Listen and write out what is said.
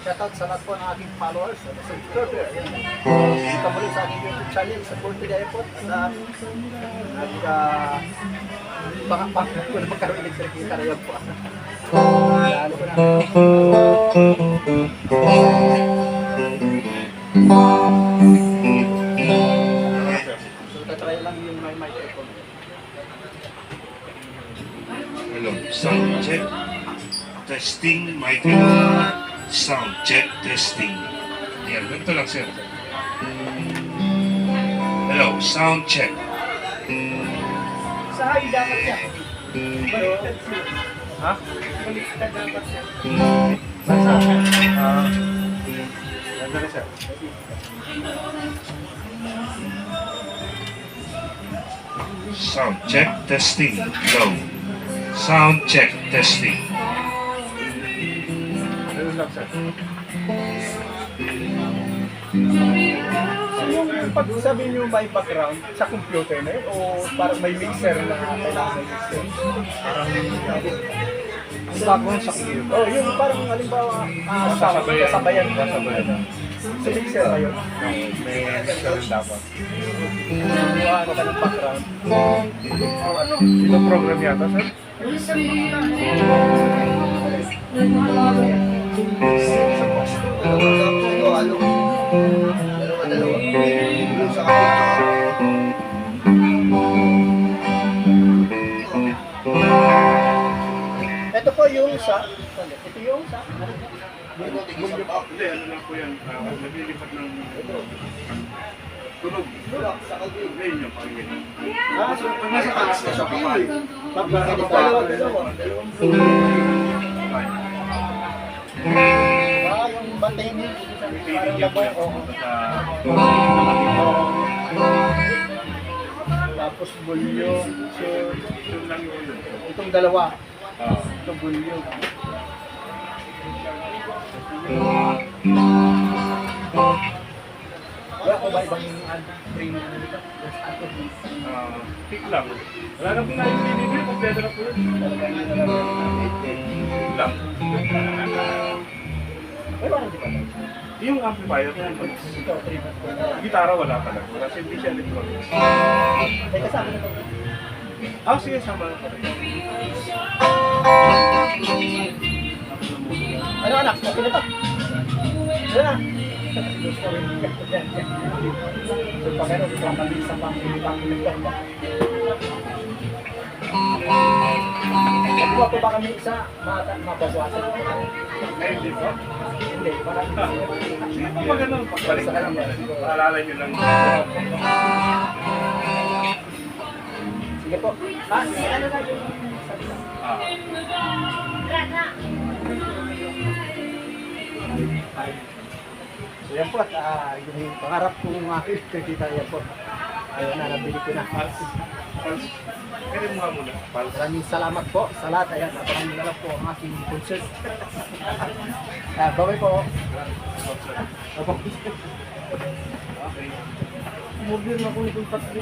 Shoutout sa lahat po ng aking followers, sa subscriber. Kita muli sa aking YouTube channel sa Porto Airport. Baka ko na magkaroon electric kita rin po. Lalo ko na. So, tatry lang yung may microphone. Hello, sound check. Testing microphone. Sound check, testing. Yan, ganito lang sir. Hello, sound check. Sa high dapat yan. Ha? Baliktad dapat yan. Ganda na sir. Sound check, testing. Low. Sound check, testing. Ano lang sir? So yung pag sabi nyo may background sa computer na yun, o parang may mixer na kailangan may mixer? Parang background sa computer. Oh, yun parang halimbawa sasabayan. Sa mixer na yun. May mixer rin dapat. Kumuha ka ng background. Ito program yata sir? Ito po yung sa ito yung sa Hindi, ano lang po yan. Naglilipat ng tunog. Ngayon yung pangin. so nasa taas na sa PUI. Yung bantay niyo parang laboy. Tapos bulyo. So, Yun lang yun. itong dalawa. Itong bulyo. Wala ko ba ibang premium dito? Pick lang. Wala na pong naibibigay. Kompleto na po yun. Lang. Ay, parang di pa. Yung amplifier na yun. Ito, premium ko. Gitara wala talaga. Kasi hindi siya electronic. Ay, kasama na ito. Sige, sama na pala. Ano anak? Okay na to? Ano na? So, pag ano, gusto kang mabisa pang pinipang ba? Nakuha po ba kami isa? Mabaswasan? Ngayon din po. Hindi, parang Sige po ba ganun? Pagbalik na lang. Paalala nyo lang. sige po. Ano na yung So yan po, yung pangarap kong kita yan po. Ayun na, nabili ko na. Pwede mo nga muna. Maraming salamat po sa lahat. Ayan, abangan nyo na lang po ang aking concert. Bye po. Opo. Mobile na kung itong tatlo.